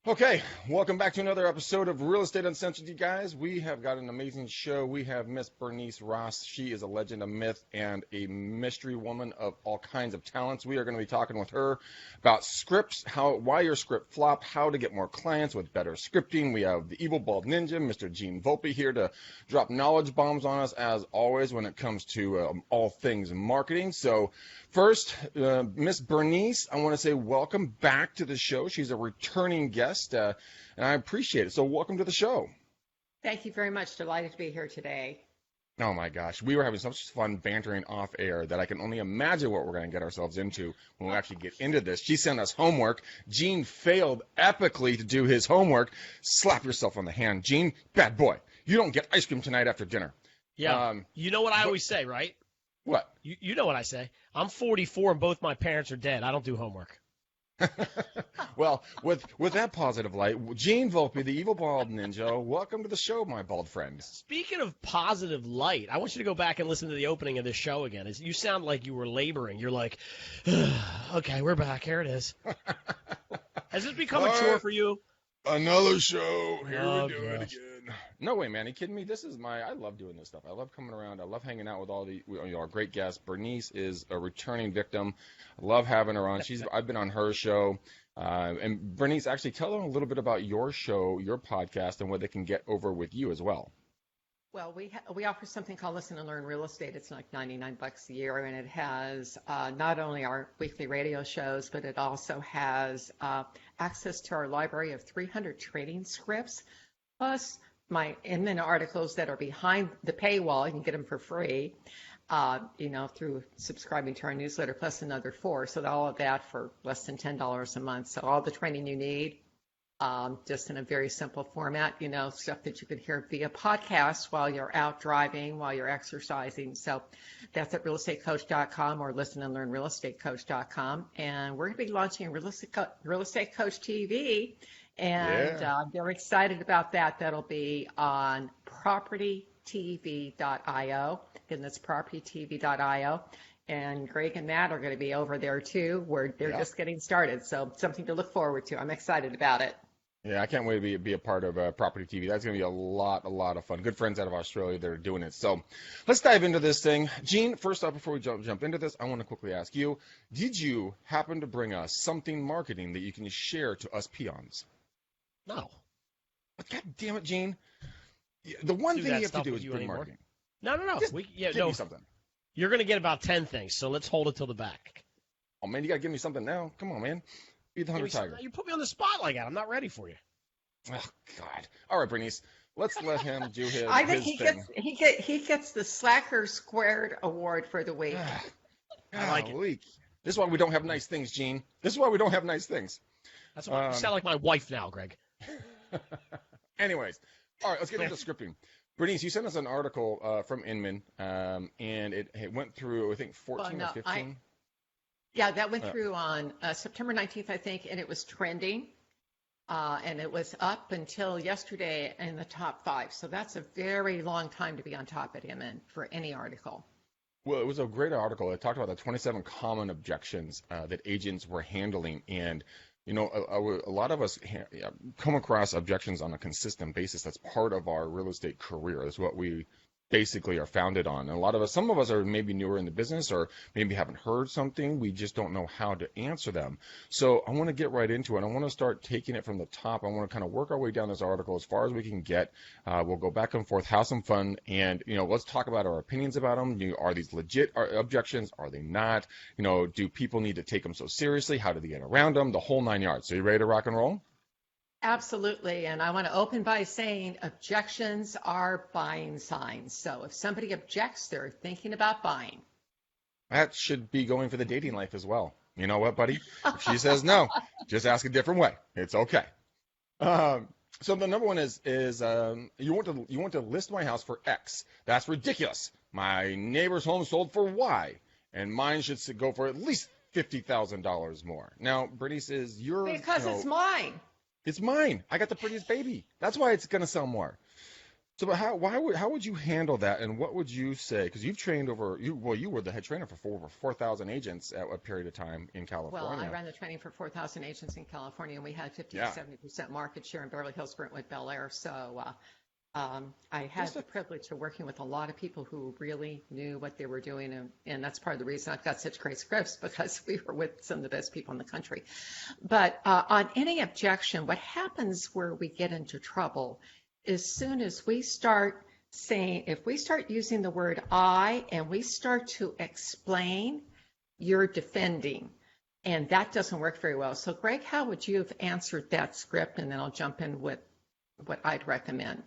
Okay, welcome back to another episode of Real Estate Uncensored, you guys. We have got an amazing show. We have Miss Bernice Ross. She is a legend, a myth, and a mystery woman of all kinds of talents. We are going to be talking with her about scripts, why your script flop, how to get more clients with better scripting. We have the evil bald ninja, Mr. Gene Volpe, here to drop knowledge bombs on us, as always, when it comes to all things marketing. So first, Miss Bernice, I want to say welcome back to the show. She's a returning guest. And I appreciate it. So welcome to the show. Thank you very much. Delighted to be here today. Oh my gosh, we were having such fun bantering off air that I can only imagine what we're going to get ourselves into when we actually get into this. She sent us homework. Gene failed epically to do his homework. Slap yourself on the hand. Gene, bad boy. You don't get ice cream tonight after dinner. Yeah. You know what I always say, right? What? You know what I say. I'm 44 and both my parents are dead. I don't do homework. Well, with that positive light, Gene Volpe, the evil bald ninja, welcome to the show, my bald friend. Speaking of positive light, I want you to go back and listen to the opening of this show again. You sound like you were laboring. You're like, okay, we're back. Here it is. Has this become a chore for you? Another show. Here we do it gosh. again. No way, man. Are you kidding me? I love doing this stuff. I love coming around. I love hanging out with all our great guests. Bernice is a returning victim. I love having her on. I've been on her show. And Bernice, actually tell them a little bit about your show, your podcast, and what they can get over with you as well. Well, we offer something called Listen and Learn Real Estate. It's like $99 a year, and it has not only our weekly radio shows, but it also has access to our library of 300 training scripts, plus my Inman articles that are behind the paywall. You can get them for free, through subscribing to our newsletter, plus another 4. So all of that for less than $10 a month. So all the training you need. Just in a very simple format, stuff that you could hear via podcast while you're out driving, while you're exercising. So that's at realestatecoach.com or listenandlearnrealestatecoach.com. And we're going to be launching Real Estate Coach TV. And I'm very excited about that. That'll be on propertytv.io. Again, that's propertytv.io. And Greg and Matt are going to be over there too, where they're just getting started. So something to look forward to. I'm excited about it. Yeah, I can't wait to be a part of Property TV. That's going to be a lot of fun. Good friends out of Australia that are doing it. So let's dive into this thing. Gene, first off, before we jump into this, I want to quickly ask you, did you happen to bring us something marketing that you can share to us peons? No. God damn it, Gene. The one thing you have to do is bring marketing. No. Give me something. You're going to get about 10 things, so let's hold it till the back. Oh, man, you got to give me something now. Come on, man. Be the hungry tiger. You put me on the spot like that. I'm not ready for you. Oh, God. All right, Bernice. Let's let him do his I think thing. he gets the Slacker Squared Award for the week. I like it. This is why we don't have nice things, Gene. This is why we don't have nice things. That's why you sound like my wife now, Greg. Anyways, all right, let's get into scripting. Bernice, you sent us an article from Inman, and it went through, I think, 14 or 15. That went through on September 19th, I think, and it was trending, and it was up until yesterday in the top 5. So that's a very long time to be on top at Inman for any article. Well, it was a great article. It talked about the 27 common objections that agents were handling, and a lot of us come across objections on a consistent basis. That's part of our real estate career. That's what we basically are founded on. And some of us are maybe newer in the business or maybe haven't heard something. We just don't know how to answer them. So I want to get right into it. I want to start taking it from the top. I want to kind of work our way down this article as far as we can get. We'll go back and forth, have some fun, and, let's talk about our opinions about them. Are these legit objections? Are they not? Do people need to take them so seriously? How do they get around them? The whole 9 yards. So you ready to rock and roll? Absolutely. And I want to open by saying objections are buying signs. So if somebody objects, they're thinking about buying. That should be going for the dating life as well. You know what, buddy? If she says no, just ask a different way. It's okay. So the number one is you want to list my house for X. That's ridiculous. My neighbor's home sold for Y, and mine should go for at least $50,000 more. Now, Bernice, because it's mine. It's mine. I got the prettiest baby. That's why it's going to sell more. So, but how would you handle that, and what would you say? Because you've trained you were the head trainer for over 4,000 agents at a period of time in Well, I California. ran the training for 4,000 agents in California, and we had 50 to Yeah. 70% market share in Beverly Hills, Brentwood, Bel Air. So I had What's the the privilege of working with a lot of people who really knew what they were doing, and that's part of the reason I've got such great scripts, because we were with some of the best people in the country. But on any objection, what happens where we get into trouble, as soon as we start saying, if we start using the word I and we start to explain, you're defending. And that doesn't work very well. So, Greg, how would you have answered that script? And then I'll jump in with what I'd recommend.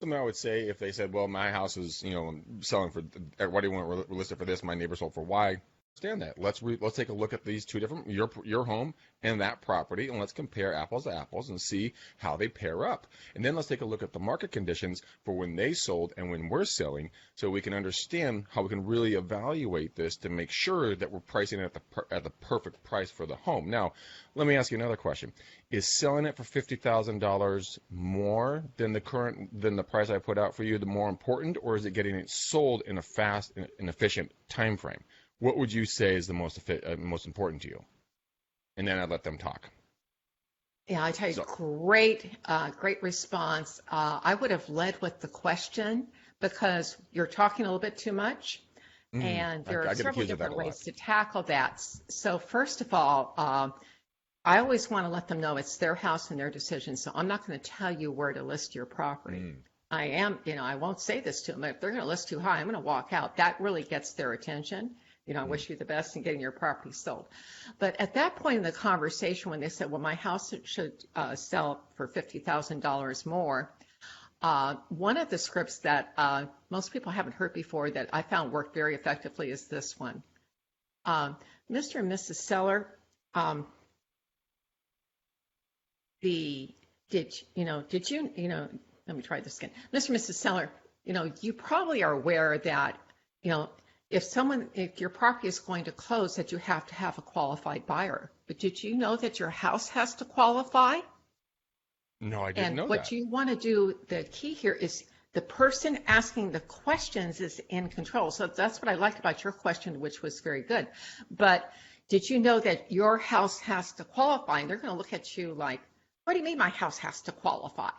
something I would say if they said, well, my house is, selling for, why do you want to list it for this? My neighbor sold for Y. Understand that. Let's take a look at these two different, your home and that property, and let's compare apples to apples and see how they pair up. And then let's take a look at the market conditions for when they sold and when we're selling, so we can understand how we can really evaluate this to make sure that we're pricing it at the perfect price for the home. Now, let me ask you another question: is selling it for $50,000 more than the price I put out for you the more important, or is it getting it sold in a fast and efficient time frame? What would you say is the most important to you? And then I'd let them talk. Yeah, I tell you, So, great response. I would have led with the question, because you're talking a little bit too much, and there I are get several accused of that different a lot. ways to tackle that. So first of all, I always want to let them know it's their house and their decision. So I'm not going to tell you where to list your property. I won't say this to them. If they're going to list too high, I'm going to walk out. That really gets their attention. I wish you the best in getting your property sold. But at that point in the conversation, when they said, well, my house should sell for $50,000 more, one of the scripts that most people haven't heard before that I found worked very effectively is this one. Mr. and Mrs. Seller, let me try this again. Mr. and Mrs. Seller, you probably are aware that, if your property is going to close, that you have to have a qualified buyer. But did you know that your house has to qualify? No, I didn't And know what that. you want to do, the key here is the person asking the questions is in control. So that's what I liked about your question, which was very good. But did you know that your house has to qualify? And they're going to look at you like, what do you mean my house has to qualify?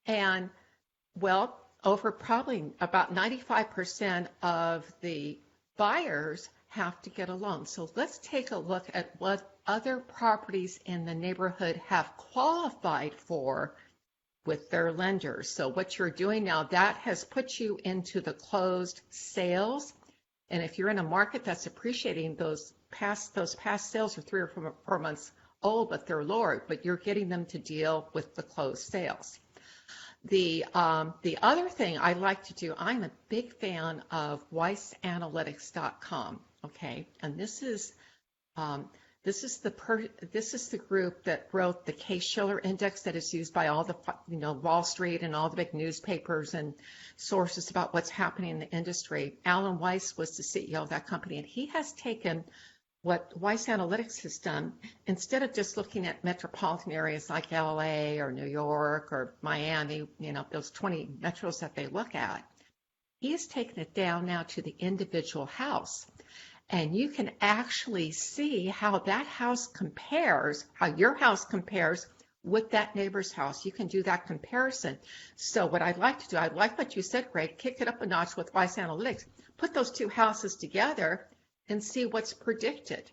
And, well, over probably about 95% of the buyers have to get a loan. So let's take a look at what other properties in the neighborhood have qualified for with their lenders. So what you're doing now, that has put you into the closed sales. And if you're in a market that's appreciating, those past sales are 3 or 4 months old, but they're lower, but you're getting them to deal with the closed sales. The other thing I like to do, I'm a big fan of WeissAnalytics.com. Okay, and this is the group that wrote the Case-Shiller Index that is used by all the Wall Street and all the big newspapers and sources about what's happening in the industry. Alan Weiss was the CEO of that company, and he has taken what Weiss Analytics has done. Instead of just looking at metropolitan areas like LA or New York or Miami, those 20 metros that they look at, he has taken it down now to the individual house. And you can actually see how that house compares, how your house compares with that neighbor's house. You can do that comparison. So what I'd like to do, I like what you said, Greg, kick it up a notch with Weiss Analytics. Put those two houses together and see what's predicted.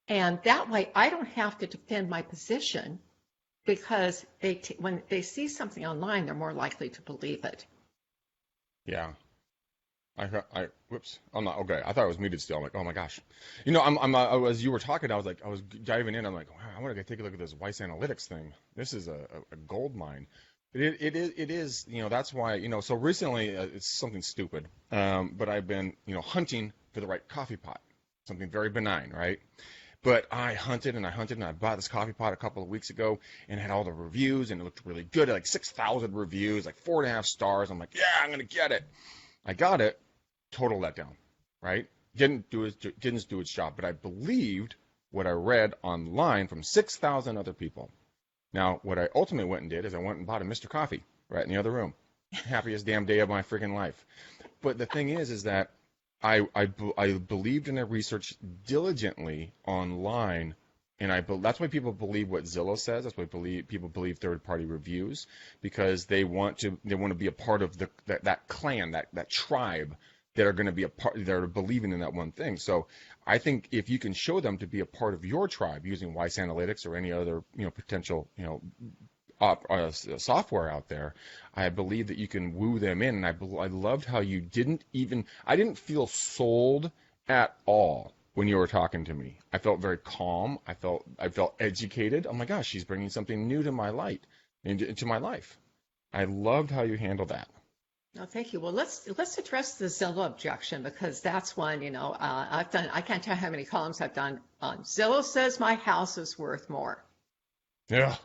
And that way I don't have to defend my position, because when they see something online, they're more likely to believe it. Yeah. Whoops. I'm not okay. I thought I was muted still. I'm like, oh my gosh. As you were talking, I was diving in. I'm like, wow, I want to take a look at this Weiss Analytics thing. This is a gold mine. It is, that's why, so recently it's something stupid. But I've been, hunting for the right coffee pot, something very benign, right? But I hunted and I bought this coffee pot a couple of weeks ago and had all the reviews, and it looked really good. Like 6,000 reviews, like 4.5 stars. I'm like, yeah, I'm going to get it. I got it. Total letdown, right? Didn't do its job, but I believed what I read online from 6,000 other people. Now, what I ultimately went and did is I went and bought a Mr. Coffee right in the other room. happiest damn day of my freaking life. But the thing is that I believed in the research diligently online, and that's why people believe what Zillow says. That's why people believe third-party reviews, because they want to be a part of that clan, that tribe that are going to be a part, that are believing in that one thing. So I think if you can show them to be a part of your tribe using Weiss Analytics or any other potential software out there, I believe that you can woo them in. And I loved how I didn't feel sold at all when you were talking to me. I felt very calm. I felt educated. Oh my gosh, she's bringing something new to my into my life. I loved how you handled that. No, thank you. Well, let's address the Zillow objection, because that's one, I can't tell how many columns I've done on Zillow says my house is worth more. Yeah.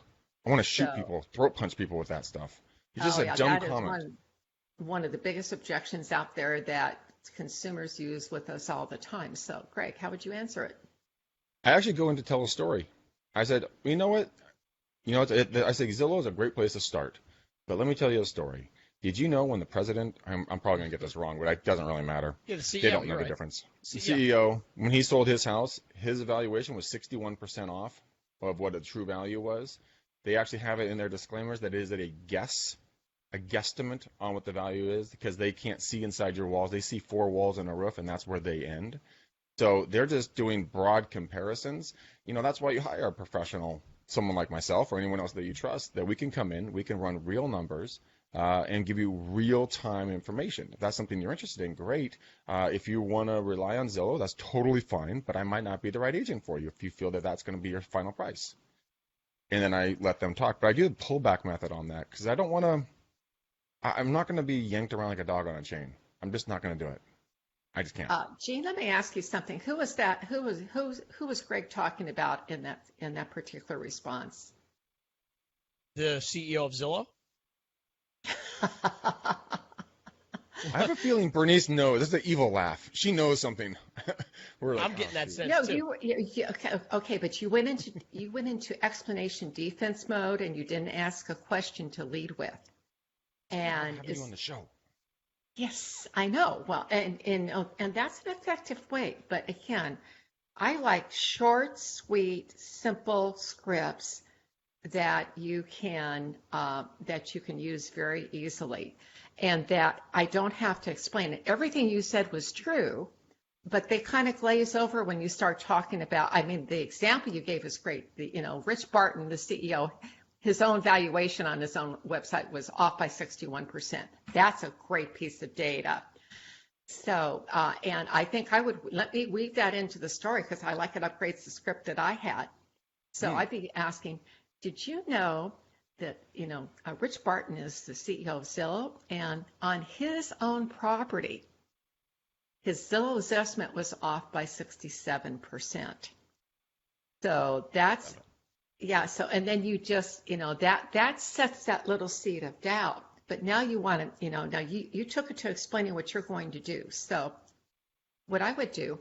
I want to shoot people, throat punch people with that stuff. It's just a dumb comment. Is one of the biggest objections out there that consumers use with us all the time. So, Greg, how would you answer it? I actually go in to tell a story. I said, you know what? I say Zillow is a great place to start. But let me tell you a story. Did you know when the president, I'm probably going to get this wrong, but it doesn't really matter. Yeah, the CEO, they don't know the difference. The CEO, when he sold his house, his valuation was 61% off of what the true value was. They actually have it in their disclaimers that it is a guesstimate on what the value is, because they can't see inside your walls. They see 4 walls and a roof, and that's where they end. So they're just doing broad comparisons. That's why you hire a professional, someone like myself or anyone else that you trust, that we can come in, we can run real numbers, and give you real-time information. If that's something you're interested in, great. If you want to rely on Zillow, that's totally fine, but I might not be the right agent for you if you feel that that's going to be your final price. And then I let them talk. But I do the pullback method on that, because I'm not going to be yanked around like a dog on a chain. I'm just not going to do it. I just can't. Gene, let me ask you something. Who was that? Who was Greg talking about in that particular response? The CEO of Zillow? I have a feeling Bernice knows. This is an evil laugh. She knows something. I'm getting that sense too. Okay, but you went into explanation defense mode, and you didn't ask a question to lead with. And have you on the show? Yes, I know. Well, and that's an effective way. But again, I like short, sweet, simple scripts that you can use very easily, and that I don't have to explain it. Everything you said was true, but they kind of glaze over when you start talking about. I mean, the example you gave is great. Rich Barton, the CEO, his own valuation on his own website was off by 61%. That's a great piece of data. So, and I think let me weave that into the story, because I like it upgrades the script that I had. So I'd be asking, did you know that, Rich Barton is the CEO of Zillow, and on his own property, his Zillow assessment was off by 67%. So that's, yeah. So, and then you just, that sets that little seed of doubt. But now you want to, now you took it to explaining what you're going to do. So what I would do,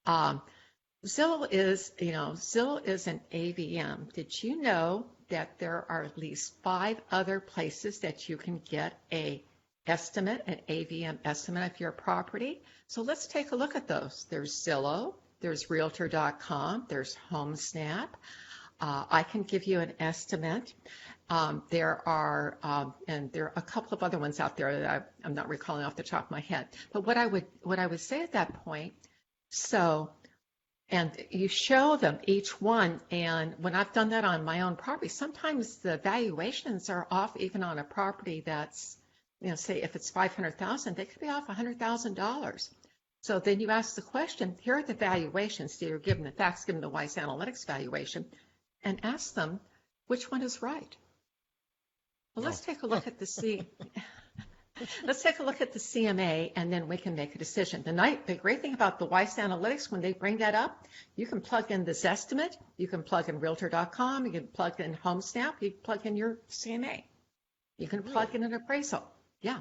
Zillow is an AVM. Did you know that there are at least 5 other places that you can get an AVM estimate of your property? So let's take a look at those. There's Zillow, there's Realtor.com, there's HomeSnap. I can give you an estimate. There are a couple of other ones out there that I'm not recalling off the top of my head. But what I would say at that point, and you show them each one, and when I've done that on my own property, sometimes the valuations are off even on a property that's, say if it's $500,000, they could be off $100,000. So then you ask the question, here are the valuations, so you're given the facts, given the Weiss Analytics valuation, and ask them which one is right. Well, let's take a look at the Let's take a look at the CMA, and then we can make a decision. The great thing about the Weiss Analytics, when they bring that up, you can plug in this estimate, you can plug in Realtor.com, you can plug in HomeSnap, you can plug in your CMA, you can plug in an appraisal. Yeah,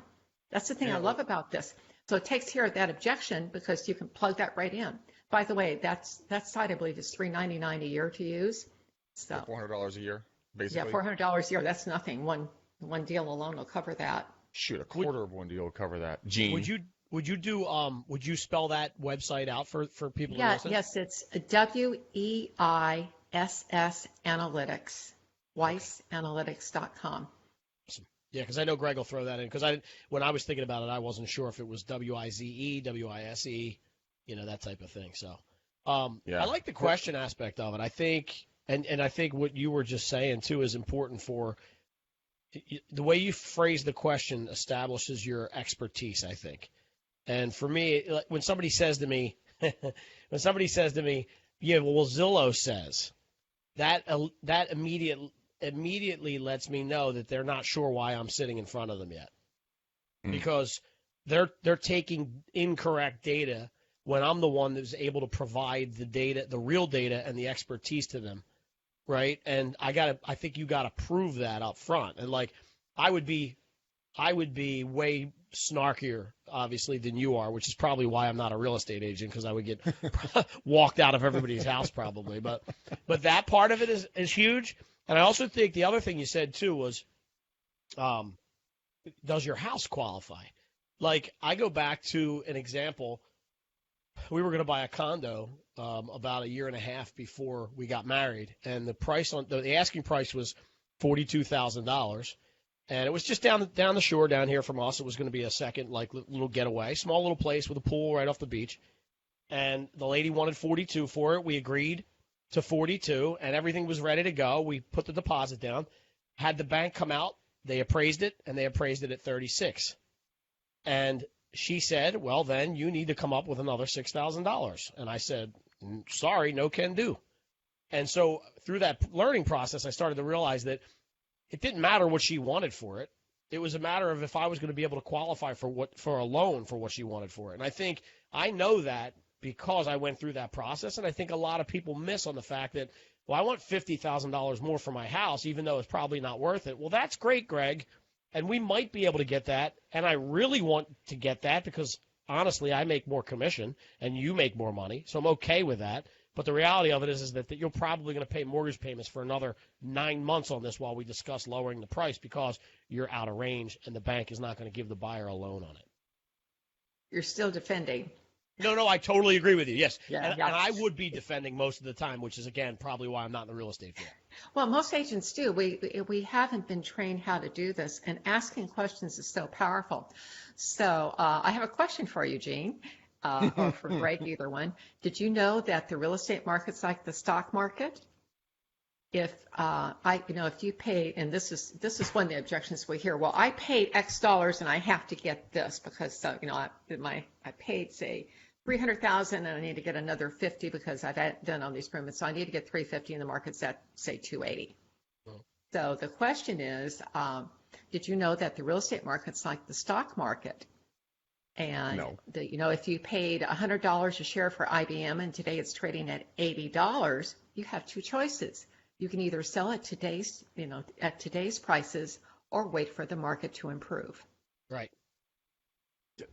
that's the thing I love about this. So it takes care of that objection, because you can plug that right in. By the way, that site, I believe, is $399 a year to use. So $400 a year, basically. Yeah, $400 a year. That's nothing. One one deal alone will cover that. Shoot, a quarter of one deal will cover that. Gene. Would you spell that website out for people to listen? Yes, it's WEISS Analytics, weissanalytics.com. Yeah, because I know Greg will throw that in. Because when I was thinking about it, I wasn't sure if it was WIZE, WISE, that type of thing. So, Yeah. I like the question aspect of it. I think, and I think what you were just saying too is important for the way you phrase the question establishes your expertise, I think. And for me, when somebody says to me, yeah, well, Zillow says, that immediately lets me know that they're not sure why I'm sitting in front of them yet, because they're taking incorrect data when I'm the one that's able to provide the data, the real data, and the expertise to them, right? And I think you gotta prove that up front. And like, I would be way snarkier, obviously, than you are, which is probably why I'm not a real estate agent, because I would get walked out of everybody's house probably. But that part of it is huge. And I also think the other thing you said too was, does your house qualify? Like, I go back to an example. We were going to buy a condo about a year and a half before we got married, and the asking price was $42,000. And it was just down the shore down here from us. It was going to be a second, like, little getaway, small little place with a pool right off the beach. And the lady wanted 42 for it. We agreed to 42, and everything was ready to go. We put the deposit down, had the bank come out. They appraised it, and they appraised it at 36. And she said, well, then you need to come up with another $6,000. And I said, sorry, no can do. And so through that learning process, I started to realize that it didn't matter what she wanted for it. It was a matter of if I was going to be able to qualify for a loan for what she wanted for it. And I think I know that because I went through that process. And I think a lot of people miss on the fact that, well, I want $50,000 more for my house, even though it's probably not worth it. Well, that's great, Greg. And we might be able to get that. And I really want to get that because, honestly, I make more commission and you make more money. So I'm okay with that. But the reality of it is that you're probably going to pay mortgage payments for another 9 months on this while we discuss lowering the price because you're out of range and the bank is not going to give the buyer a loan on it. You're still defending. No, I totally agree with you. Yes. Yeah, and I would be defending most of the time, which is, again, probably why I'm not in the real estate field. Well, most agents do. We haven't been trained how to do this, and asking questions is so powerful. So I have a question for you, Gene. Or for Greg, either one. Did you know that the real estate market's like the stock market? If if you pay, and this is one of the objections we hear. Well, I paid X dollars and I have to get this because I paid say $300,000 and I need to get another 50 because I've done all these improvements, so I need to get 350 and the market's at say 280. Oh. So the question is, did you know that the real estate market's like the stock market? And no. If you paid $100 a share for IBM and today it's trading at $80, you have two choices. You can either sell it at today's prices or wait for the market to improve. Right.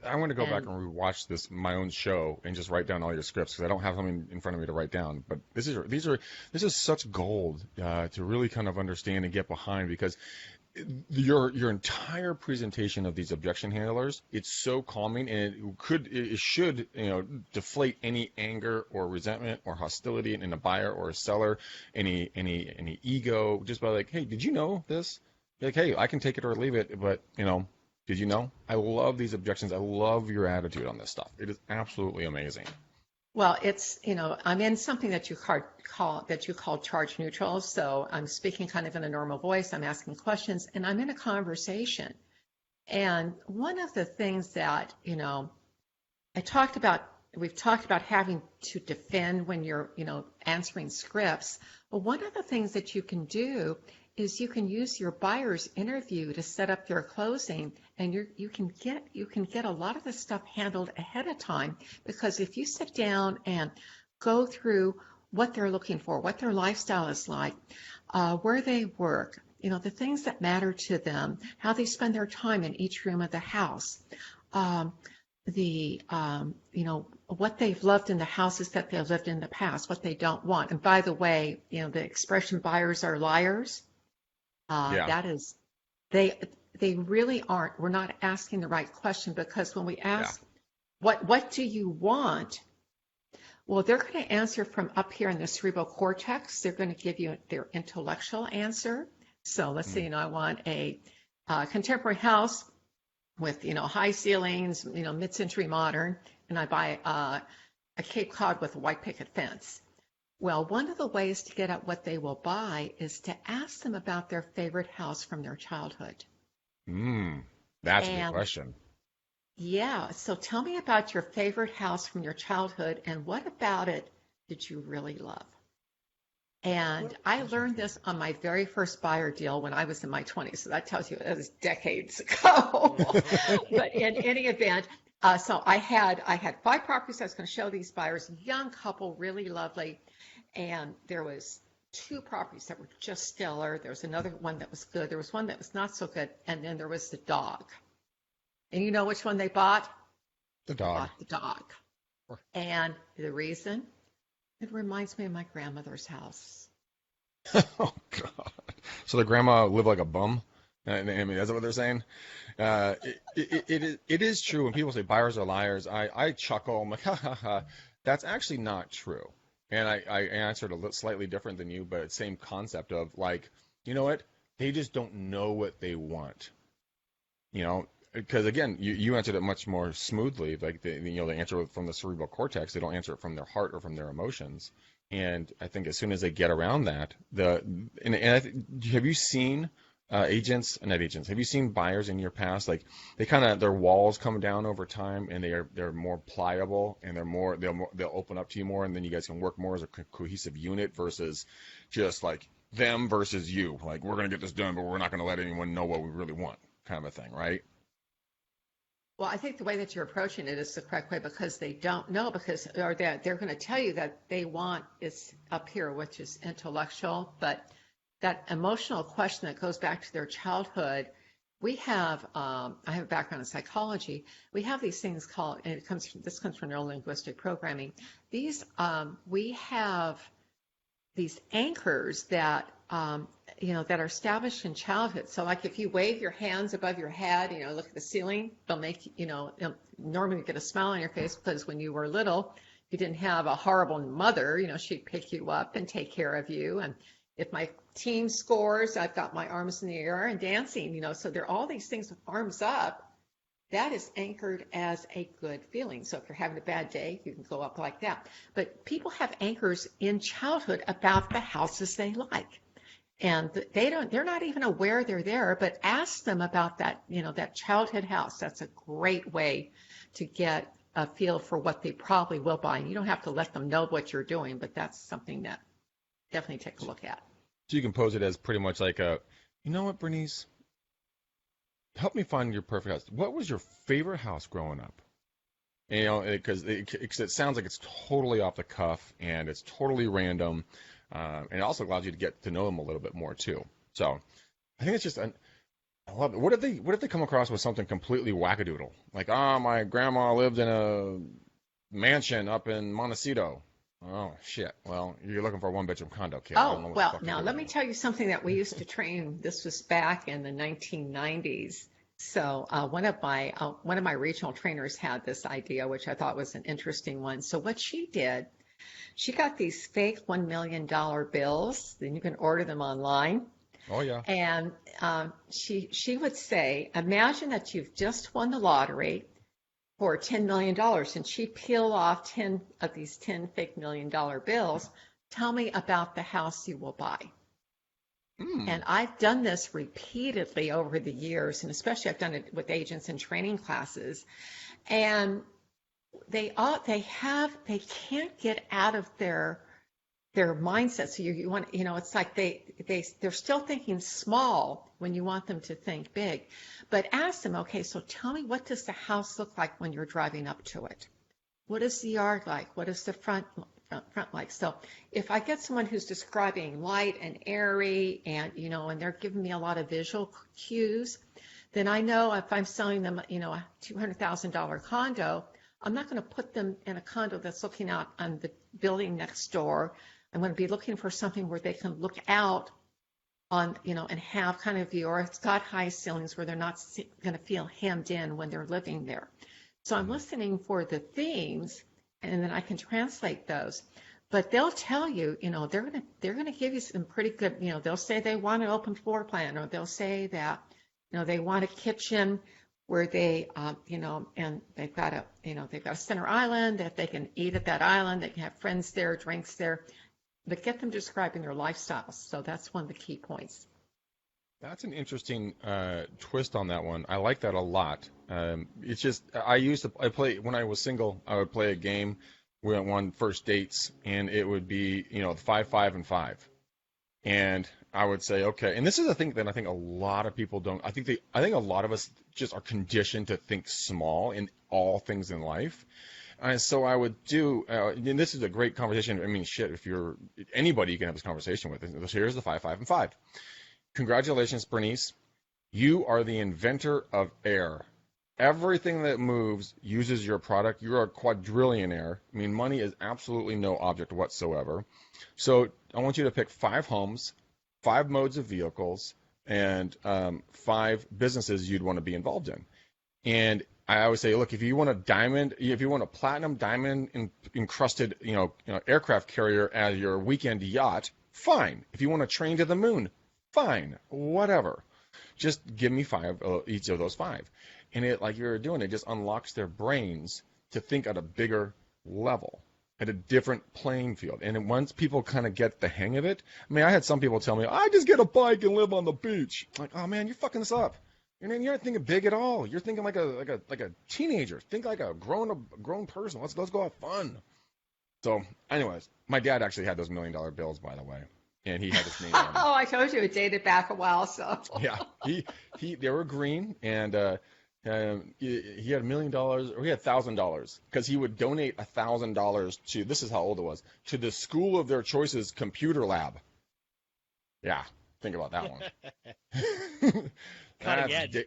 I want to go back and rewatch my own show and just write down all your scripts because I don't have something in front of me to write down. But this is such gold to really kind of understand and get behind because your entire presentation of these objection handlers, it's so calming, and it should deflate any anger or resentment or hostility in a buyer or a seller, any ego, just by like, hey, did you know this? Like, hey, I can take it or leave it, but did you know? I love these objections. I love your attitude on this stuff. It is absolutely amazing. Well, it's, I'm in something that you call charge neutral. So I'm speaking kind of in a normal voice. I'm asking questions and I'm in a conversation. And one of the things that, we've talked about having to defend when you're, answering scripts. Well, one of the things that you can do is you can use your buyer's interview to set up your closing, and you can get a lot of this stuff handled ahead of time, because if you sit down and go through what they're looking for, what their lifestyle is like, where they work, the things that matter to them, how they spend their time in each room of the house, what they've loved in the houses that they've lived in the past, what they don't want. And by the way, the expression buyers are liars. Yeah. That is They they really aren't. We're not asking the right question, because when we Yeah. ask, what do you want? Well, they're going to answer from up here in the cerebral cortex. They're going to give you their intellectual answer. So let's say, Mm. I want a contemporary house with, high ceilings, mid-century modern, and I buy a Cape Cod with a white picket fence. Well, one of the ways to get at what they will buy is to ask them about their favorite house from their childhood. Mm. That's a good And question. yeah, so tell me about your favorite house from your childhood, and what about it did you really love? And I That's learned this interesting. on my very first buyer deal when I was in my 20s. So that tells you it was decades ago. But in any event, so I had 5 properties I was going to show these buyers, young couple, really lovely, and there was 2 properties that were just stellar. There was another one that was good. There was one that was not so good, and then there was the dog. And you know which one they bought? The They dog. bought the dog. And the reason? It reminds me of my grandmother's house. Oh God. So the grandma lived like a bum. I mean, that's what they're saying. It is true when people say buyers are liars. I chuckle. I'm like, ha ha ha. That's actually not true. And I answered slightly different than you, but same concept of like, you know what? They just don't know what they want. You know, because again, you answered it much more smoothly. Like they answer it from the cerebral cortex. They don't answer it from their heart or from their emotions. And I think as soon as they get around that, have you seen not agents? Have you seen buyers in your past? Like they kind of their walls come down over time, and they're more pliable, and they'll open up to you more, and then you guys can work more as a cohesive unit versus just like them versus you. Like we're gonna get this done, but we're not gonna let anyone know what we really want, kind of a thing, right? Well, I think the way that you're approaching it is the correct way, because they don't know, because or they're going to tell you that they want is up here, which is intellectual, but that emotional question that goes back to their childhood. We have, I have a background in psychology. We have these things called, and this comes from neurolinguistic programming. We have these anchors that that are established in childhood. So like if you wave your hands above your head, look at the ceiling, they'll make, they'll normally get a smile on your face, because when you were little, you didn't have a horrible mother, she'd pick you up and take care of you. And if my team scores, I've got my arms in the air and dancing, so there are all these things with arms up. That is anchored as a good feeling. So if you're having a bad day, you can go up like that. But people have anchors in childhood about the houses they like. And they're not even aware they're there, but ask them about that, that childhood house. That's a great way to get a feel for what they probably will buy. And you don't have to let them know what you're doing, but that's something that definitely take a look at. So you can pose it as pretty much like you know what, Bernice? Help me find your perfect house. What was your favorite house growing up? Because it sounds like it's totally off the cuff and it's totally random, and it also allows you to get to know them a little bit more too. So I think it's just I love it. What if they come across with something completely wackadoodle? Like, my grandma lived in a mansion up in Montecito. Oh shit. Well, you're looking for a one-bedroom condo, kid. I don't Oh, know what the well, fuck to now do let with me you. tell you something that we used to train. This was back in the 1990s. So one of my regional trainers had this idea, which I thought was an interesting one. So what she did, she got these fake $1 million bills. Then you can order them online. Oh yeah. And she would say, imagine that you've just won the lottery for $10 million, and she'd peel off 10 of these 10 fake $1 million bills. Tell me about the house you will buy. Hmm. And I've done this repeatedly over the years, and especially I've done it with agents in training classes. And they can't get out of their mindset. So you want, it's like they're still thinking small when you want them to think big. But ask them, okay, so tell me, what does the house look like when you're driving up to it? What is the yard like? What is the front like? So if I get someone who's describing light and airy, and and they're giving me a lot of visual cues, then I know if I'm selling them, a $200,000 condo, I'm not going to put them in a condo that's looking out on the building next door. I'm going to be looking for something where they can look out on, and have kind of view, or it's got high ceilings where they're not going to feel hemmed in when they're living there. So I'm listening for the themes, and then I can translate those. But they'll tell you, they're gonna give you some pretty good, they'll say they want an open floor plan, or they'll say that, they want a kitchen where they, and they've got a center island that they can eat at that island, they can have friends there, drinks there, but get them describing their lifestyles. So that's one of the key points. That's an interesting twist on that one. I like that a lot. It's just I play when I was single. I would play a game. We went on first dates, and it would be 5, 5, and 5, and I would say okay. And this is a thing that I think a lot of people don't. I think a lot of us just are conditioned to think small in all things in life. And so I would do, and this is a great conversation. I mean, shit, if you're anybody, you can have this conversation with. Here's the 5, 5, and 5. Congratulations, Bernice. You are the inventor of air. Everything that moves uses your product. You're a quadrillionaire. I mean, money is absolutely no object whatsoever. So I want you to pick 5 homes, 5 modes of vehicles, and 5 businesses you'd want to be involved in. And I always say, look, if you want a platinum diamond encrusted, aircraft carrier as your weekend yacht, fine. If you want a train to the moon, fine, whatever. Just give me 5, each of those 5. And it, like you're doing, it just unlocks their brains to think at a bigger level, at a different playing field. And once people kind of get the hang of it, I mean, I had some people tell me, I just get a bike and live on the beach. I'm like, oh man, you're fucking this up. You're not thinking big at all. You're thinking like a teenager. Think like a grown person. Let's go have fun. So, anyways, my dad actually had those $1 million bills, by the way. And he had his name on them. Oh, I told you it dated back a while, so. Yeah, they were green, and he had $1 million, or he had $1,000, because he would donate $1,000 to, this is how old it was, to the school of their choice's computer lab. Yeah, think about that one. Cutting edge.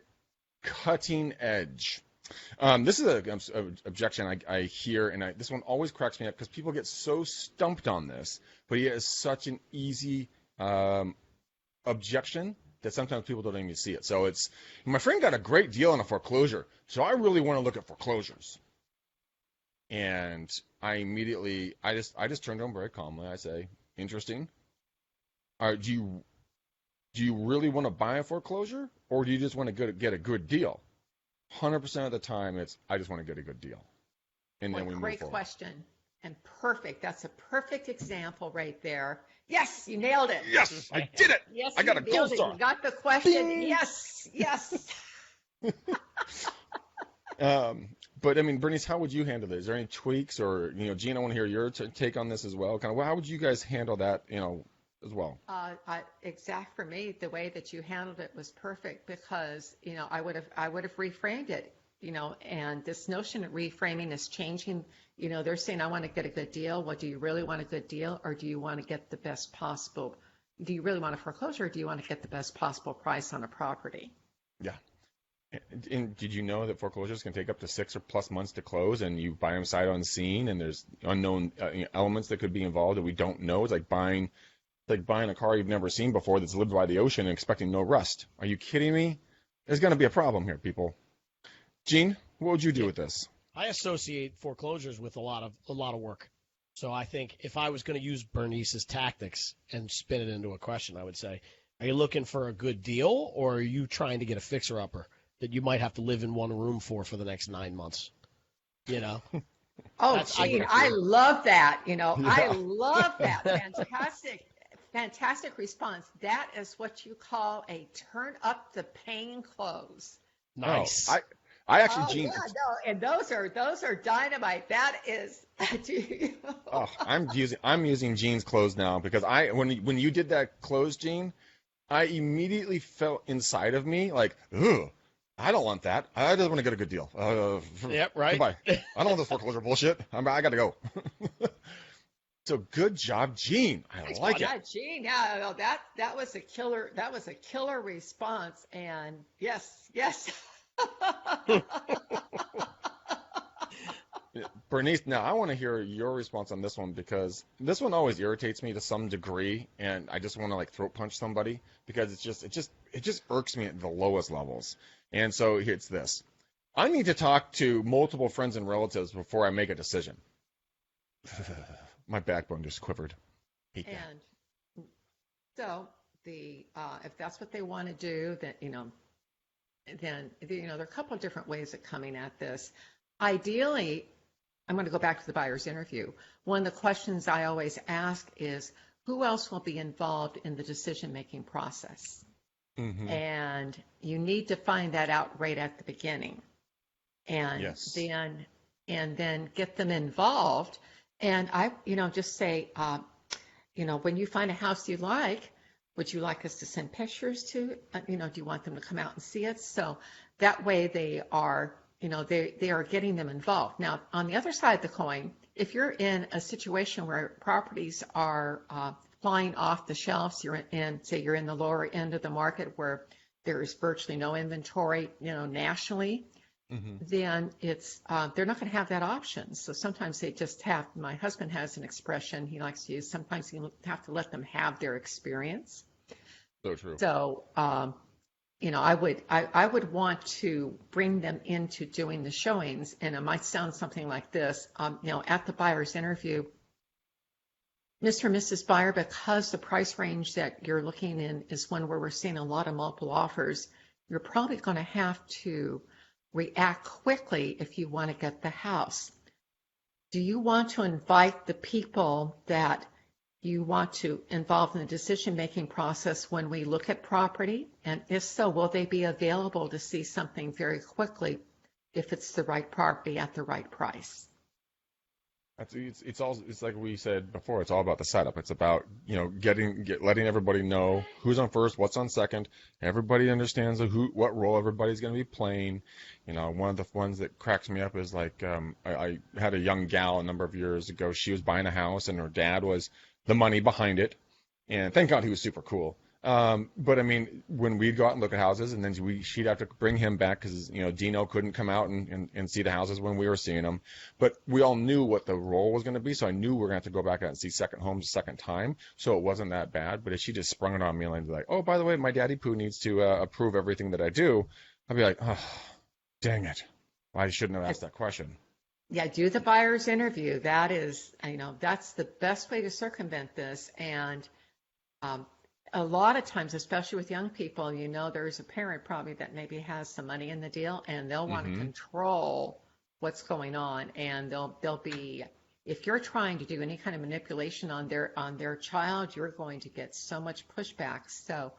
Cutting edge. This is an objection I hear, and this one always cracks me up because people get so stumped on this, but he has such an easy objection that sometimes people don't even see it. So it's, my friend got a great deal on a foreclosure, so I really want to look at foreclosures. And I immediately, I just turn to him very calmly. I say, interesting. Do you really want to buy a foreclosure, or do you just want to get a good deal? 100% of the time, it's I just want to get a good deal, and then we move forward. Great question, and perfect. That's a perfect example right there. Yes, you nailed it. Yes, I did it. Yes, I got a gold star. You got the question. Ding. Yes. But I mean, Bernice, how would you handle this? Is there any tweaks, or Gene, I want to hear your take on this as well. Kind of, how would you guys handle that? As well. Exact for me, the way that you handled it was perfect, because I would have reframed it, and this notion of reframing is changing. They're saying, I want to get a good deal. What, do you really want a good deal, or do you want to get the best possible? Do you really want a foreclosure, or do you want to get the best possible price on a property? Yeah. And did you know that foreclosures can take up to 6 or plus months to close, and you buy them sight unseen, and there's unknown elements that could be involved that we don't know? It's like buying a car you've never seen before that's lived by the ocean and expecting no rust. Are you kidding me? There's going to be a problem here, people. Gene, what would you do with this? I associate foreclosures with a lot of work. So I think if I was going to use Bernice's tactics and spin it into a question, I would say, are you looking for a good deal, or are you trying to get a fixer-upper that you might have to live in one room for the next 9 months? Oh, Gene, I love that. I love that. Fantastic response. That is what you call a turn up the pain close. Nice. Oh, I actually, Gene. Yeah, no, and those are dynamite. That is. Oh, I'm using Gene's close now, because when you did that close, Gene, I immediately felt inside of me like, ugh, I don't want that. I just want to get a good deal. Yep, right. Goodbye. I don't want this foreclosure bullshit. I got to go. So good job, Gene. I like it. Yeah, Gene. Yeah, no, that was a killer. That was a killer response. And yes. Bernice, now I want to hear your response on this one because this one always irritates me to some degree, and I just want to like throat punch somebody because it just irks me at the lowest levels. And so it's this: I need to talk to multiple friends and relatives before I make a decision. My backbone just quivered. Hate that. And so the if that's what they want to do, then there are a couple of different ways of coming at this. Ideally, I'm going to go back to the buyer's interview. One of the questions I always ask is, who else will be involved in the decision-making process? Mm-hmm. And you need to find that out right at the beginning. And Yes. then get them involved. And just say, when you find a house you like, would you like us to send pictures to, do you want them to come out and see it? So that way they are, they are getting them involved. Now, on the other side of the coin, if you're in a situation where properties are flying off the shelves, you're in the lower end of the market where there is virtually no inventory, nationally, Mm-hmm. then it's they're not going to have that option. So sometimes they just have. My husband has an expression he likes to use. Sometimes you have to let them have their experience. So true. So I would want to bring them into doing the showings, and it might sound something like this. At the buyer's interview, Mr. and Mrs. Buyer, because the price range that you're looking in is one where we're seeing a lot of multiple offers, you're probably going to have to react quickly if you want to get the house. Do you want to invite the people that you want to involve in the decision-making process when we look at property? And if so, will they be available to see something very quickly if it's the right property at the right price? It's like we said before. It's all about the setup. It's about letting everybody know who's on first, what's on second. Everybody understands what role everybody's going to be playing. One of the ones that cracks me up is like I had a young gal a number of years ago. She was buying a house, and her dad was the money behind it. And thank God he was super cool. But I mean, when we'd go out and look at houses, and then she'd have to bring him back because Dino couldn't come out and see the houses when we were seeing them. But we all knew what the role was going to be, so I knew we were going to have to go back out and see second homes a second time. So it wasn't that bad. But if she just sprung it on me and be like, "Oh, by the way, my daddy poo needs to approve everything that I do," I'd be like, "Oh, dang it! I shouldn't have asked that question." Yeah, do the buyer's interview. That is, that's the best way to circumvent this. And a lot of times, especially with young people, there's a parent probably that maybe has some money in the deal, and they'll want to control what's going on. And they'll be, if you're trying to do any kind of manipulation on their child, you're going to get so much pushback. So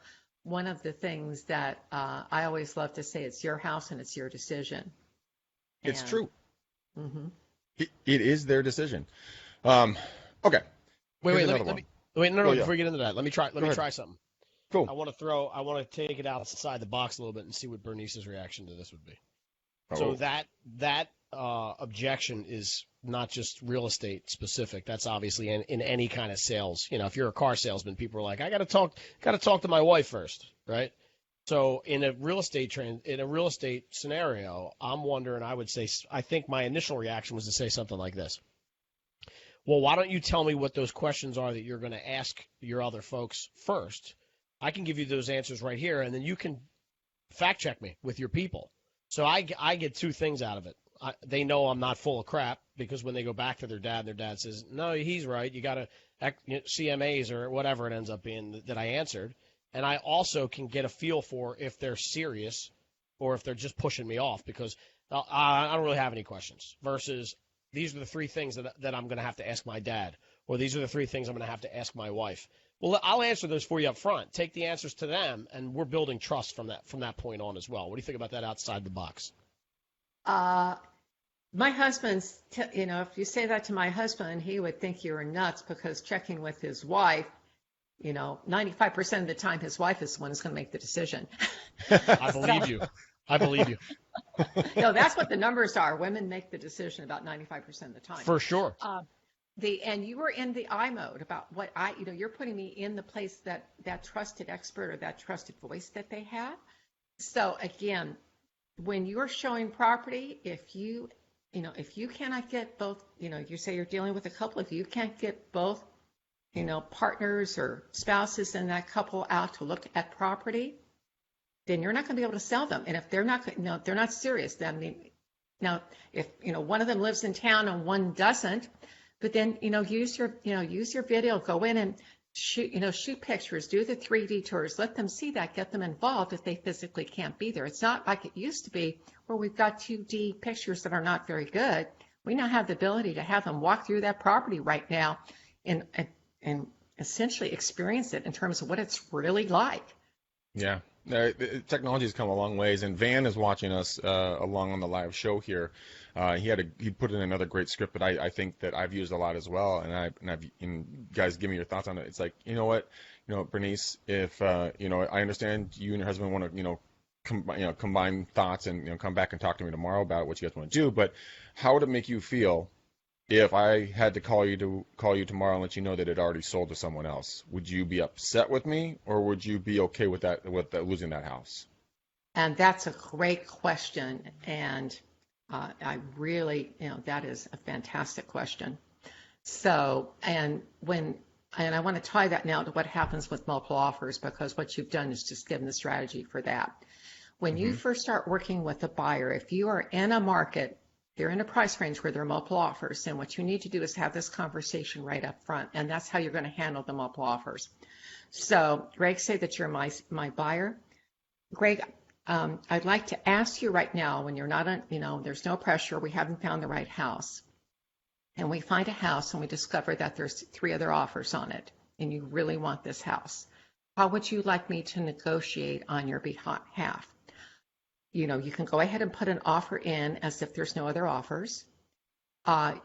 one of the things that I always love to say, it's your house and it's your decision. It's true. Mm-hmm. It is their decision. Okay. Wait, let me no, yeah. before we get into that, let me try something. Cool. I want to take it outside the box a little bit and see what Bernice's reaction to this would be. Oh. So that objection is not just real estate specific. That's obviously in any kind of sales. If you're a car salesman, people are like, I got to talk to my wife first, right? So in a real estate scenario, I'm wondering. I think my initial reaction was to say something like this. Well, why don't you tell me what those questions are that you're going to ask your other folks first? I can give you those answers right here, and then you can fact check me with your people. So I get two things out of it. They know I'm not full of crap because when they go back to their dad says, no, he's right. You got to CMAs or whatever it ends up being that I answered. And I also can get a feel for if they're serious or if they're just pushing me off because I don't really have any questions versus these are the three things that I'm going to have to ask my dad, or these are the three things I'm going to have to ask my wife. Well, I'll answer those for you up front. Take the answers to them, and we're building trust from that point on as well. What do you think about that outside the box? My husband's, if you say that to my husband, he would think you're nuts because checking with his wife, 95% of the time his wife is the one who's going to make the decision. I believe you. I believe you. No, that's what the numbers are. Women make the decision about 95% of the time. For sure. And you were in the I mode about what you're putting me in the place that trusted expert or that trusted voice that they have. So again, when you're showing property, if you if you cannot get both, you say you're dealing with a couple, if you can't get both, partners or spouses in that couple out to look at property, then you're not going to be able to sell them. And if they're not, they're not serious, then now if one of them lives in town and one doesn't, but then use your video, go in and shoot pictures, do the 3D tours, let them see that, get them involved if they physically can't be there. It's not like it used to be where we've got 2D pictures that are not very good. We now have the ability to have them walk through that property right now and essentially experience it in terms of what it's really like. Yeah. Technology has come a long ways, and Van is watching us along on the live show here. He put in another great script that I think that I've used a lot as well, and guys, give me your thoughts on it. It's like, Bernice, if I understand you and your husband want to combine thoughts and come back and talk to me tomorrow about what you guys want to do, but how would it make you feel if I had to call you tomorrow and let you know that it already sold to someone else? Would you be upset with me, or would you be okay with that, losing that house? And that's a great question, and I really, that is a fantastic question. So, and I want to tie that now to what happens with multiple offers, because what you've done is just given the strategy for that. When you first start working with a buyer, if you are in a market, they're in a price range where there are multiple offers, and what you need to do is have this conversation right up front, and that's how you're going to handle the multiple offers. So, Greg, say that you're my buyer. Greg, I'd like to ask you right now, when you're not there's no pressure, we haven't found the right house, and we find a house and we discover that there's 3 other offers on it, and you really want this house. How would you like me to negotiate on your behalf? You can go ahead and put an offer in as if there's no other offers.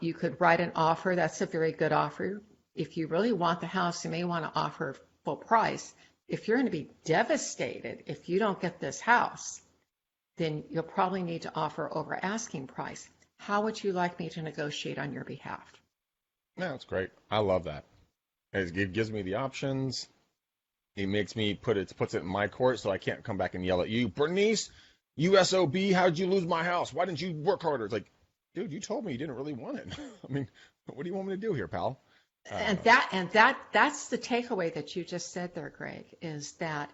You could write an offer that's a very good offer. If you really want the house, you may want to offer full price. If you're going to be devastated if you don't get this house, then you'll probably need to offer over asking price. How would you like me to negotiate on your behalf? Yeah, that's great. I love that. It gives me the options. It makes me puts it in my court, so I can't come back and yell at you, Bernice, USOB, how'd you lose my house? Why didn't you work harder? It's like, dude, you told me you didn't really want it. I mean, what do you want me to do here, pal? That's the takeaway that you just said there, Greg, is that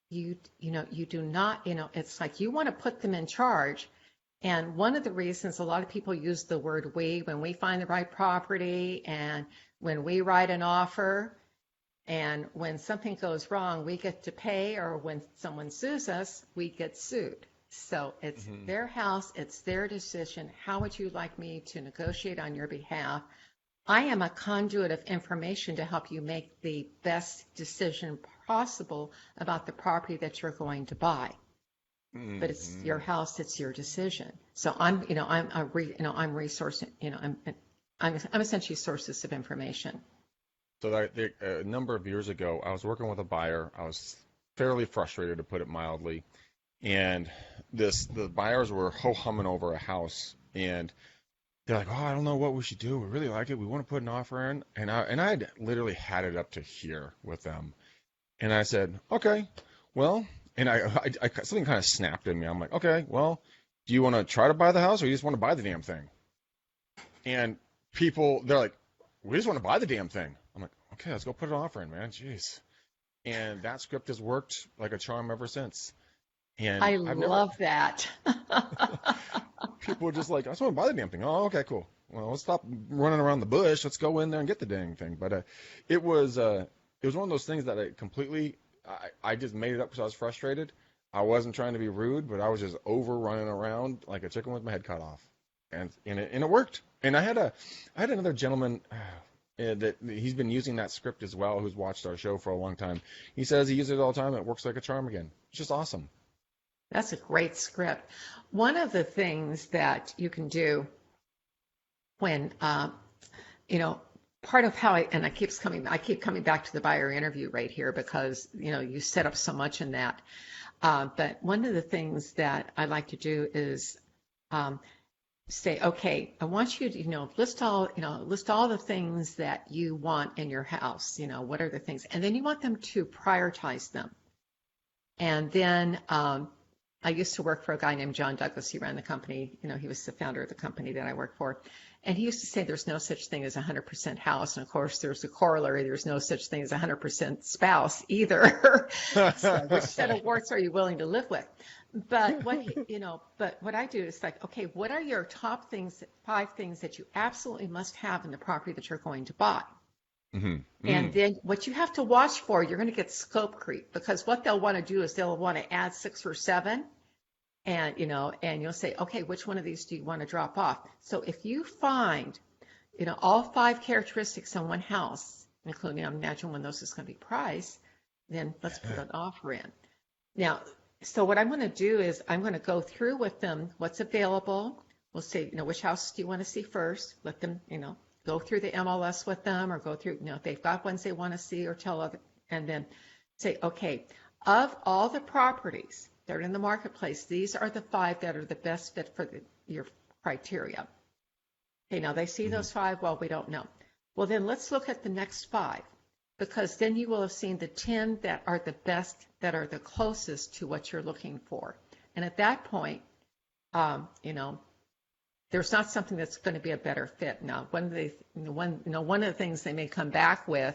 you do not, it's like you want to put them in charge. And one of the reasons a lot of people use the word we when we find the right property, and when we write an offer, and when something goes wrong, we get to pay, or when someone sues us, we get sued. So it's their house, it's their decision. How would you like me to negotiate on your behalf? I am a conduit of information to help you make the best decision possible about the property that you're going to buy. But it's your house, it's your decision. So I'm resourcing, I'm essentially sources of information. So a number of years ago, I was working with a buyer. I was fairly frustrated, to put it mildly. And the buyers were ho-humming over a house, and they're like, oh, I don't know what we should do. We really like it. We want to put an offer in. And I'd literally had it up to here with them. And I said, okay, well, and I something kind of snapped in me. I'm like, okay, well, do you want to try to buy the house, or you just want to buy the damn thing? And people, they're like, we just want to buy the damn thing. I'm like, okay, let's go put an offer in, man. Jeez. And that script has worked like a charm ever since. And I love that. People are just like, I just want to buy the damn thing. Oh, okay, cool. Well, let's stop running around the bush. Let's go in there and get the dang thing. But it was one of those things that I just made it up because I was frustrated. I wasn't trying to be rude, but I was just over running around like a chicken with my head cut off, and it worked. And I had another gentleman that he's been using that script as well, who's watched our show for a long time. He says he uses it all the time. It works like a charm again. It's just awesome. That's a great script. One of the things that you can do when, part of how I keep coming back to the buyer interview right here because, you set up so much in that. But one of the things that I like to do is say, okay, I want you to, list all the things that you want in your house. What are the things? And then you want them to prioritize them. And then I used to work for a guy named John Douglas. He ran the company. He was the founder of the company that I worked for. And he used to say there's no such thing as 100% house. And of course, there's a corollary. There's no such thing as 100% spouse either. So which set of warts are you willing to live with? But what I do is like, okay, what are your top 5 things that you absolutely must have in the property that you're going to buy? And then what you have to watch for, you're going to get scope creep, because what they'll want to do is they'll want to add 6 or 7. And, and you'll say, okay, which one of these do you want to drop off? So if you find, all 5 characteristics in one house, including, I imagine when those is going to be priced, then let's put an offer in. Now, so what I'm going to do is I'm going to go through with them what's available. We'll say, which house do you want to see first? Let them, go through the MLS with them, or go through, if they've got ones they want to see, or tell other, and then say, okay, of all the properties that are in the marketplace, these are the 5 that are the best fit for your criteria. Okay, now they see those 5, well, we don't know. Well, then let's look at the next 5, because then you will have seen the 10 that are the best, that are the closest to what you're looking for. And at that point, there's not something that's going to be a better fit. Now, one of the things they may come back with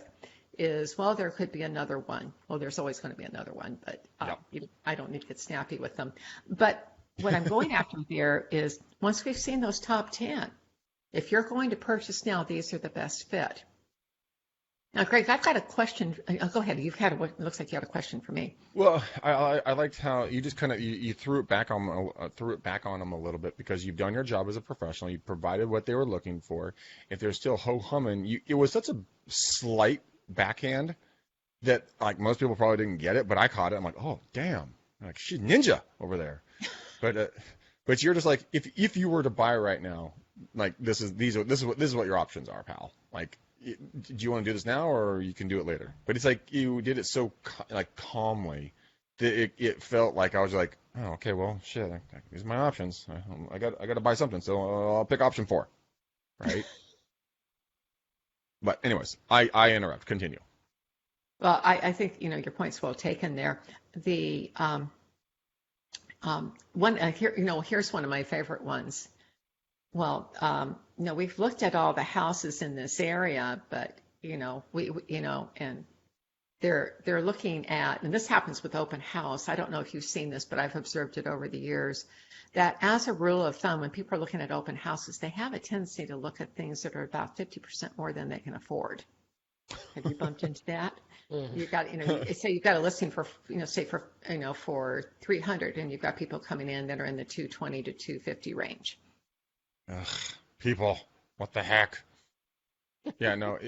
is, well, there could be another one. Well, there's always going to be another one, but I don't need to get snappy with them. But what I'm going after there is, once we've seen those top 10, if you're going to purchase now, these are the best fit. Now, Greg, I've got a question. Go ahead. It looks like you had a question for me. Well, I liked how you just kind of you threw it back on them a little bit, because you've done your job as a professional. You provided what they were looking for. If they're still ho-humming, it was such a slight backhand that, like, most people probably didn't get it, but I caught it. I'm like, oh damn, like, she's ninja over there. But you're just like, if you were to buy right now, like, this is what your options are, pal. Like, do you want to do this now, or you can do it later? But it's like you did it so calmly that it felt like I was like, oh, okay, well, shit, these are my options. I got to buy something, so I'll pick option 4, right? But anyways, I interrupt. Continue. Well, I think your point's well taken there. The here's one of my favorite ones. Well, we've looked at all the houses in this area, but and they're looking at, and this happens with open house. I don't know if you've seen this, but I've observed it over the years, that as a rule of thumb, when people are looking at open houses, they have a tendency to look at things that are about 50% more than they can afford. Have you bumped into that? Mm-hmm. You've got, say you've got a listing for, say for 300, and you've got people coming in that are in the 220 to 250 range. Ugh, people, what the heck? Yeah, no,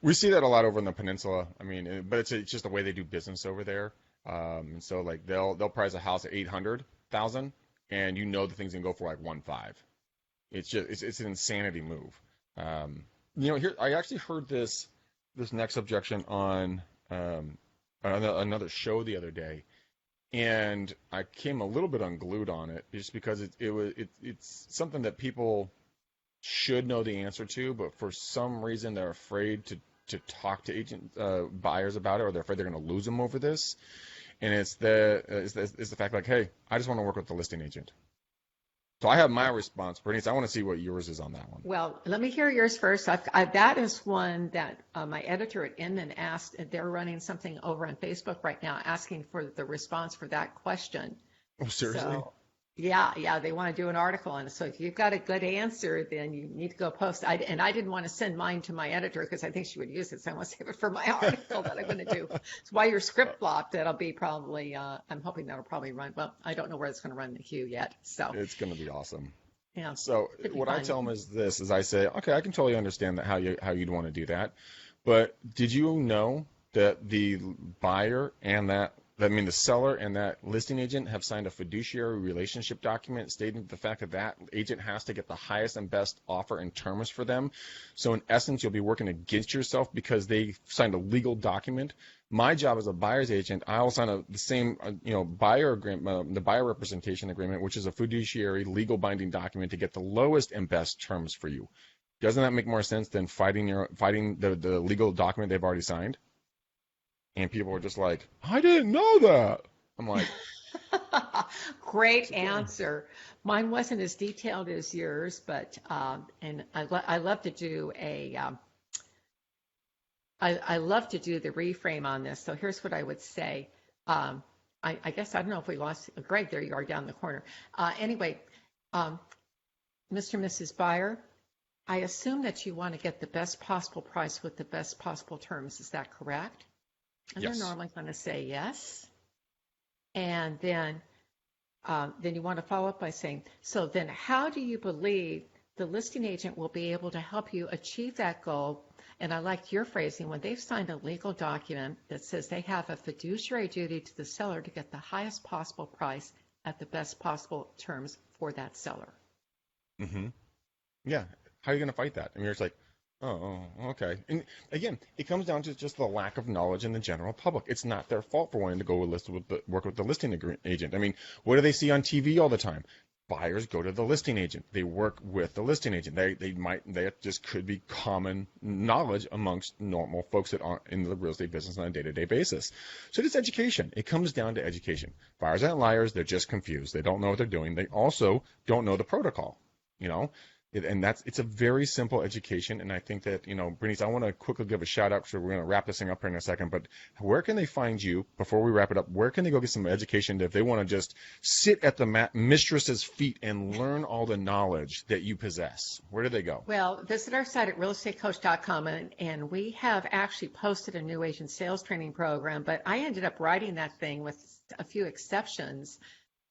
we see that a lot over in the peninsula. I mean, but it's just the way they do business over there. And so, like, they'll price a house at $800,000, and the thing's gonna go for like 1.5. It's just it's an insanity move. Here I actually heard this next objection on another show the other day, and I came a little bit unglued on it, just because it's something that people should know the answer to, but for some reason they're afraid to talk to buyers about it, or they're afraid they're going to lose them over this. And it's the fact, like, hey, I just want to work with the listing agent. So I have my response, Bernice. I want to see what yours is on that one. Well, let me hear yours first. That is one that my editor at Inman asked. They're running something over on Facebook right now, asking for the response for that question. Oh, seriously? So, yeah, they want to do an article on it. So if you've got a good answer, then you need to go post. I didn't want to send mine to my editor because I think she would use it. So I want to save it for my article that I'm going to do. So while your script blocked, that'll be probably, I'm hoping that'll probably run. Well, I don't know where it's going to run in the queue yet. So it's going to be awesome. Yeah. So what I tell them is I say, okay, I can totally understand that how you'd want to do that. But did you know that the buyer and the seller and that listing agent have signed a fiduciary relationship document stating the fact that agent has to get the highest and best offer and terms for them. So in essence, you'll be working against yourself because they signed a legal document. My job as a buyer's agent, I'll sign the same, buyer agreement, the buyer representation agreement, which is a fiduciary legal binding document to get the lowest and best terms for you. Doesn't that make more sense than fighting the legal document they've already signed? And people were just like, I didn't know that. I'm like, Great answer. Mine wasn't as detailed as yours, but and I love to do I love to do the reframe on this. So here's what I would say. I guess I don't know if we lost Greg. There you are down the corner. Anyway, Mr. and Mrs. Buyer, I assume that you want to get the best possible price with the best possible terms. Is that correct? And Yes. they're normally going to say yes. And then you want to follow up by saying, so then how do you believe the listing agent will be able to help you achieve that goal? And I like your phrasing, when they've signed a legal document that says they have a fiduciary duty to the seller to get the highest possible price at the best possible terms for that seller. Mm-hmm. Yeah. How are you going to fight that? I mean, it's like, oh, okay. And again, it comes down to just the lack of knowledge in the general public. It's not their fault for wanting to go work with the listing agent. I mean, what do they see on TV all the time? Buyers go to the listing agent. They work with the listing agent. They just could be common knowledge amongst normal folks that are in the real estate business on a day-to-day basis. So it's education. It comes down to education. Buyers aren't liars. They're just confused. They don't know what they're doing. They also don't know the protocol, you know. And it's a very simple education. And I think that, Bernice, I want to quickly give a shout out, so we're going to wrap this thing up here in a second, but where can they find you before we wrap it up? Where can they go get some education if they want to just sit at the mistress's feet and learn all the knowledge that you possess? Where do they go? Well, visit our site at realestatecoach.com, and we have actually posted a new agent sales training program, but I ended up writing that thing with a few exceptions,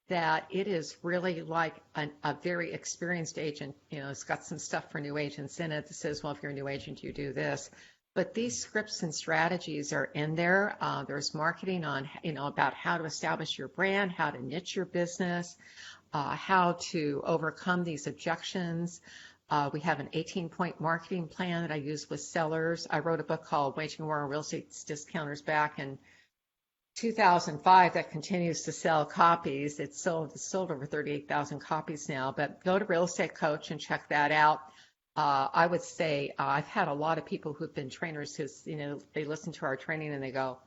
that it is really like a very experienced agent. It's got some stuff for new agents in it that says, well, if you're a new agent, you do this. But these scripts and strategies are in there. There's marketing on, about how to establish your brand, how to niche your business, how to overcome these objections. We have an 18-point marketing plan that I use with sellers. I wrote a book called Waging War on Real Estate Discounters back in 2005 that continues to sell copies. It's sold over 38,000 copies now, but go to Real Estate Coach and check that out. I would say I've had a lot of people who've been trainers who's, they listen to our training and they go,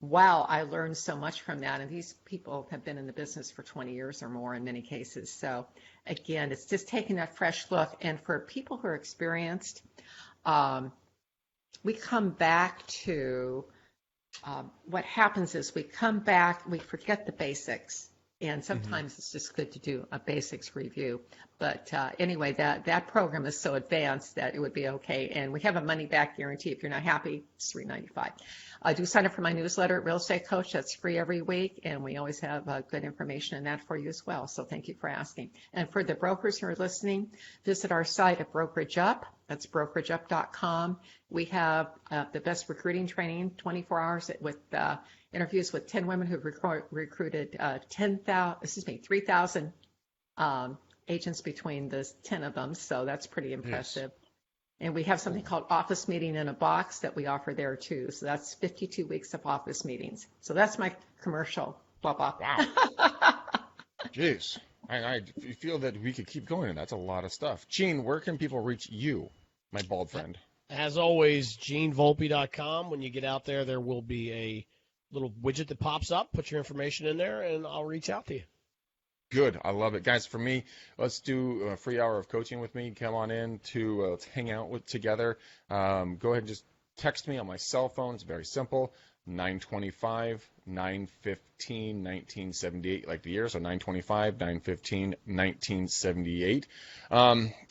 wow, I learned so much from that. And these people have been in the business for 20 years or more in many cases. So again, it's just taking that fresh look. And for people who are experienced, we come back to what happens is we come back, we forget the basics, and sometimes it's just good to do a basics review. But anyway, that program is so advanced that it would be okay. And we have a money-back guarantee. If you're not happy, it's $3.95. Do sign up for my newsletter at Real Estate Coach. That's free every week, and we always have good information in that for you as well. So thank you for asking. And for the brokers who are listening, visit our site at Brokerage Up. That's brokerageup.com. We have the best recruiting training, 24 hours with interviews with 10 women who've recruited 3,000 agents between the 10 of them. So that's pretty impressive. Yes. And we have something called Office Meeting in a Box that we offer there too. So that's 52 weeks of office meetings. So that's my commercial. Blah, blah. Wow. Jeez. I feel that we could keep going, and that's a lot of stuff. Gene, where can people reach you, my bald friend? As always, GeneVolpe.com. When you get out there, there will be a little widget that pops up. Put your information in there, and I'll reach out to you. Good. I love it. Guys, for me, let's do a free hour of coaching with me. Come on in to let's hang out together. Go ahead and just text me on my cell phone. It's very simple. 925-915-1978, like the year, so 925-915-1978.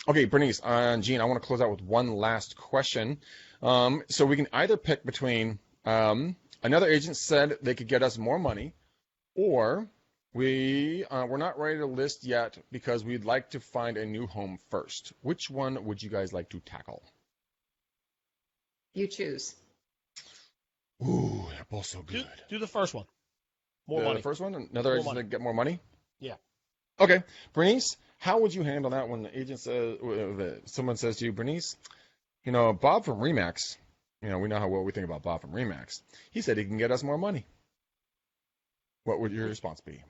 Okay, Bernice, Gene, I want to close out with one last question. So we can either pick between another agent said they could get us more money, or we're not ready to list yet because we'd like to find a new home first. Which one would you guys like to tackle? You choose. Ooh, they're both so good. Do the first one. More money. The first one? Another agent to get more money? Yeah. Okay. Bernice, how would you handle that when the agent says, someone says to you, Bernice, Bob from Remax, we know how well we think about Bob from Remax. He said he can get us more money. What would your response be?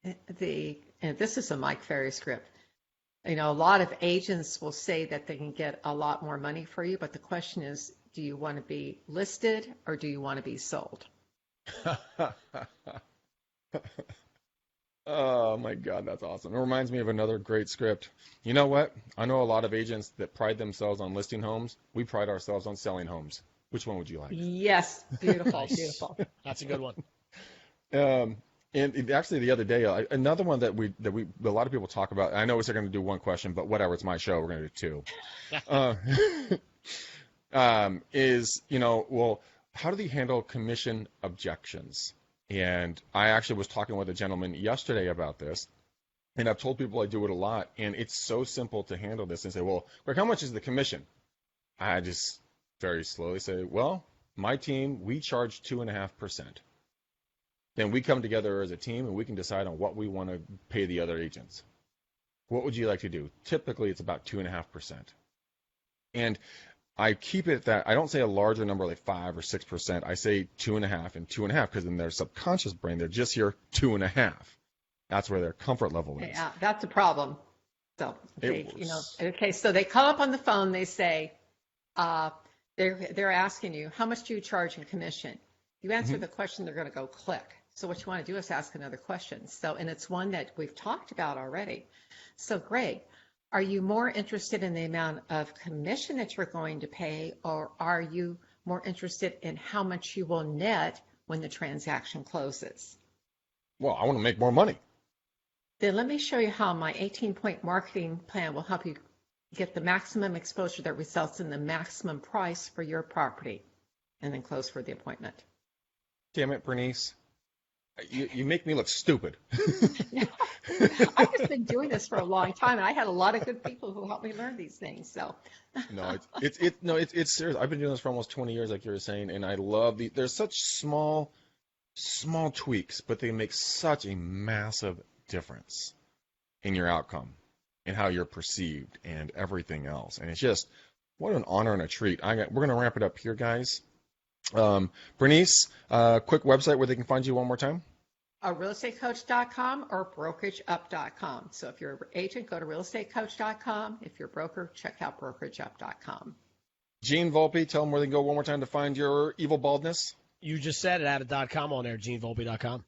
And this is a Mike Ferry script. A lot of agents will say that they can get a lot more money for you, but the question is, do you want to be listed or do you want to be sold? Oh my God, that's awesome. It reminds me of another great script. You know what? I know a lot of agents that pride themselves on listing homes. We pride ourselves on selling homes. Which one would you like? Yes, beautiful, Nice. beautiful. That's a good one. Um, actually, the other day, another one that a lot of people talk about. I know we're going to do one question, but whatever, it's my show. We're going to do two. Uh, is well, how do they handle commission objections? And I actually was talking with a gentleman yesterday about this, and I've told people I do it a lot, and it's so simple to handle this and say, well, Greg, how much is the commission? I just very slowly say, well, my team, we charge 2.5%. Then we come together as a team and we can decide on what we want to pay the other agents. What would you like to do? Typically, it's about 2.5%. And I keep it that I don't say a larger number like 5 or 6%. I say 2.5 and 2.5 because in their subconscious brain, they're just here 2.5. That's where their comfort level is. Yeah, that's a problem. So, okay, so they call up on the phone, they say, they're asking you, how much do you charge in commission? You answer the question, they're going to go click. So what you want to do is ask another question. So, and it's one that we've talked about already. So, Greg, are you more interested in the amount of commission that you're going to pay, or are you more interested in how much you will net when the transaction closes? Well, I want to make more money. Then let me show you how my 18-point marketing plan will help you get the maximum exposure that results in the maximum price for your property, and then close for the appointment. Damn it, Bernice. You make me look stupid. I've just been doing this for a long time, and I had a lot of good people who helped me learn these things. So No, it's serious. I've been doing this for almost 20 years, like you were saying, and I love there's such small tweaks, but they make such a massive difference in your outcome and how you're perceived and everything else. And it's just what an honor and a treat. We're going to wrap it up here, guys. Bernice, quick website where they can find you one more time. realestatecoach.com or brokerageup.com. So if you're an agent, go to realestatecoach.com. If you're a broker, check out brokerageup.com. Gene Volpe, tell them where they can go one more time to find your evil baldness. You just said it, add a .com on there, genevolpe.com.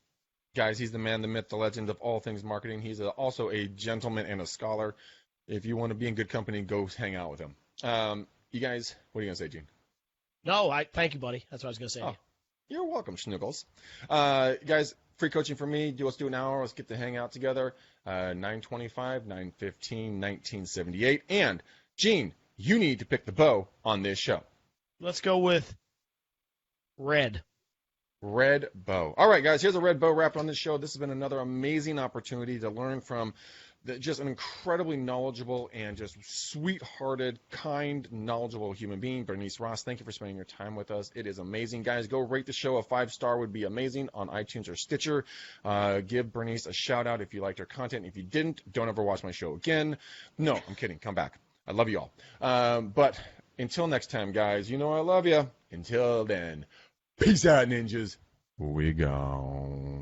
Guys, he's the man, the myth, the legend of all things marketing. He's also a gentleman and a scholar. If you want to be in good company, go hang out with him. You guys, what are you going to say, Gene? No, thank you, buddy. That's what I was going to say. Oh, you're welcome, Schnuggles. Guys, free coaching for me. Let's do an hour. Let's get to hang out together. 925, 915, 1978. And, Gene, you need to pick the bow on this show. Let's go with red. Red bow. All right, guys, here's a red bow wrapped on this show. This has been another amazing opportunity to learn from just an incredibly knowledgeable and just sweet-hearted, kind, knowledgeable human being, Bernice Ross. Thank you for spending your time with us. It is amazing. Guys, go rate the show. A 5-star would be amazing on iTunes or Stitcher. Give Bernice a shout-out if you liked her content. If you didn't, don't ever watch my show again. No, I'm kidding. Come back. I love you all. But until next time, guys, you know I love you. Until then, peace out, ninjas. We gone.